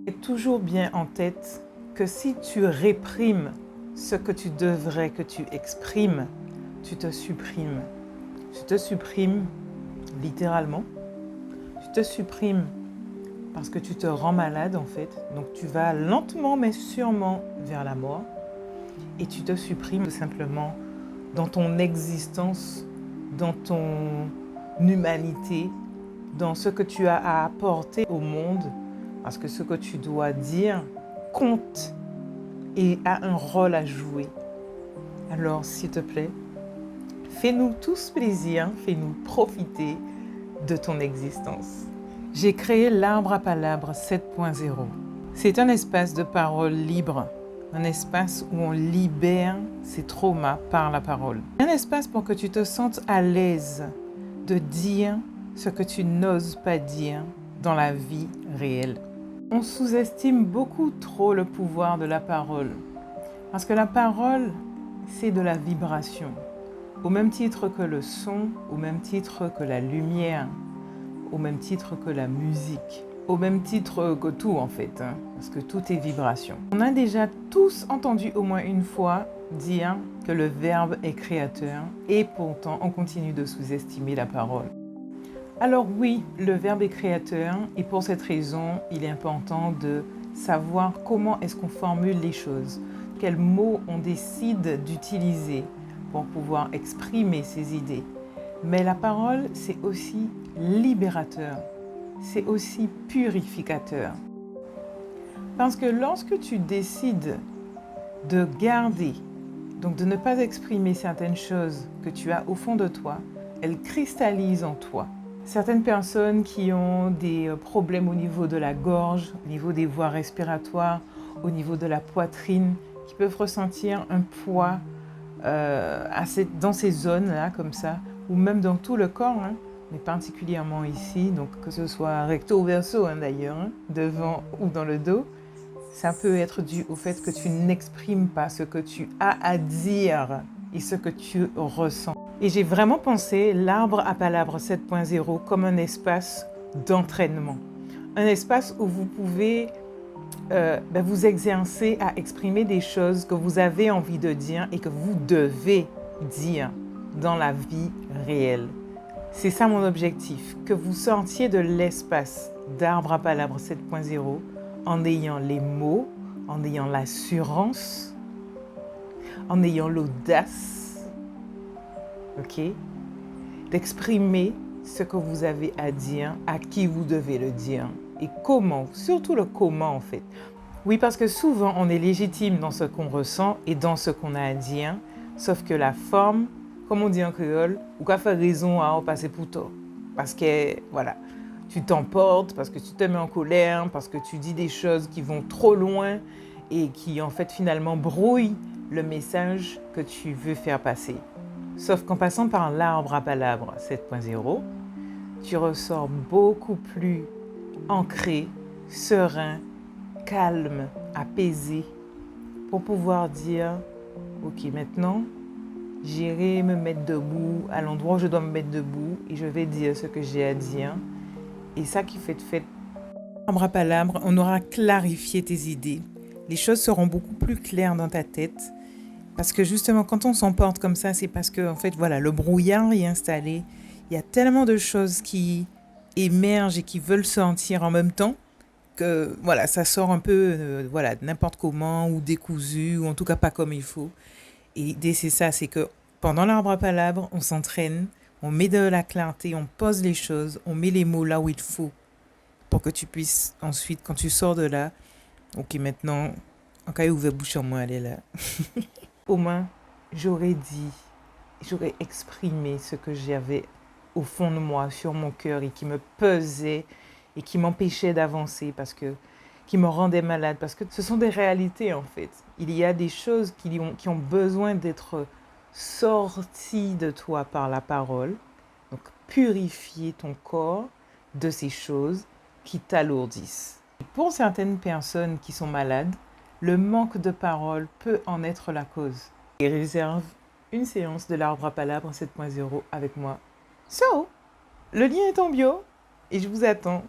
Aie toujours bien en tête que si tu réprimes ce que tu devrais que tu exprimes, tu te supprimes. Tu te supprimes littéralement. Tu te supprimes parce que tu te rends malade en fait. Donc tu vas lentement mais sûrement vers la mort. Et tu te supprimes tout simplement dans ton existence, dans ton humanité, dans ce que tu as à apporter au monde. Parce que ce que tu dois dire compte et a un rôle à jouer. Alors, s'il te plaît, fais-nous tous plaisir, fais-nous profiter de ton existence. J'ai créé l'Arbre à Palabres 7.0. C'est un espace de parole libre, un espace où on libère ses traumas par la parole. Un espace pour que tu te sentes à l'aise de dire ce que tu n'oses pas dire dans la vie réelle. On sous-estime beaucoup trop le pouvoir de la parole. Parce que la parole, c'est de la vibration. Au même titre que le son, au même titre que la lumière, au même titre que la musique, au même titre que tout en fait, parce que tout est vibration. On a déjà tous entendu au moins une fois dire que le verbe est créateur et pourtant on continue de sous-estimer la parole. Alors oui, le verbe est créateur et pour cette raison, il est important de savoir comment est-ce qu'on formule les choses, quels mots on décide d'utiliser pour pouvoir exprimer ses idées. Mais la parole, c'est aussi libérateur, c'est aussi purificateur. Parce que lorsque tu décides de garder, donc de ne pas exprimer certaines choses que tu as au fond de toi, elles cristallisent en toi. Certaines personnes qui ont des problèmes au niveau de la gorge, au niveau des voies respiratoires, au niveau de la poitrine, qui peuvent ressentir un poids dans ces zones-là, comme ça, ou même dans tout le corps, mais particulièrement ici, donc que ce soit recto ou verso d'ailleurs, devant ou dans le dos, ça peut être dû au fait que tu n'exprimes pas ce que tu as à dire et ce que tu ressens. Et j'ai vraiment pensé l'Arbre à Palabres 7.0 comme un espace d'entraînement. Un espace où vous pouvez vous exercer à exprimer des choses que vous avez envie de dire et que vous devez dire dans la vie réelle. C'est ça mon objectif, que vous sortiez de l'espace d'Arbre à Palabres 7.0 en ayant les mots, en ayant l'assurance, en ayant l'audace, ok, d'exprimer ce que vous avez à dire, à qui vous devez le dire et comment, surtout le comment en fait. Oui, parce que souvent on est légitime dans ce qu'on ressent et dans ce qu'on a à dire, sauf que la forme, comme on dit en créole, ou qu'à faire raison à en passer pour tort. Parce que voilà, tu t'emportes, parce que tu te mets en colère, parce que tu dis des choses qui vont trop loin et qui en fait finalement brouillent le message que tu veux faire passer. Sauf qu'en passant par l'Arbre à Palabres 7.0, tu ressors beaucoup plus ancré, serein, calme, apaisé, pour pouvoir dire, ok, maintenant, j'irai me mettre debout à l'endroit où je dois me mettre debout et je vais dire ce que j'ai à dire. Et ça qui fait Arbre à Palabres, on aura clarifié tes idées. Les choses seront beaucoup plus claires dans ta tête. Parce que justement, quand on s'emporte comme ça, c'est parce que, en fait, voilà, le brouillard est installé. Il y a tellement de choses qui émergent et qui veulent sortir en même temps que, voilà, ça sort un peu, voilà, n'importe comment ou décousu ou en tout cas pas comme il faut. Et l'idée, c'est ça, c'est que pendant l'Arbre à Palabres, on s'entraîne, on met de la clarté, on pose les choses, on met les mots là où il faut pour que tu puisses ensuite, quand tu sors de là, ok, maintenant, en cas où ouvert bouche en moi, elle est là. Au moins, j'aurais dit, j'aurais exprimé ce que j'avais au fond de moi, sur mon cœur et qui me pesait et qui m'empêchait d'avancer qui me rendait malade parce que ce sont des réalités en fait. Il y a des choses qui ont besoin d'être sorties de toi par la parole. Donc purifier ton corps de ces choses qui t'alourdissent. Pour certaines personnes qui sont malades, le manque de parole peut en être la cause. Et réserve une séance de l'Arbre à Palabres 7.0 avec moi. So, le lien est en bio et je vous attends.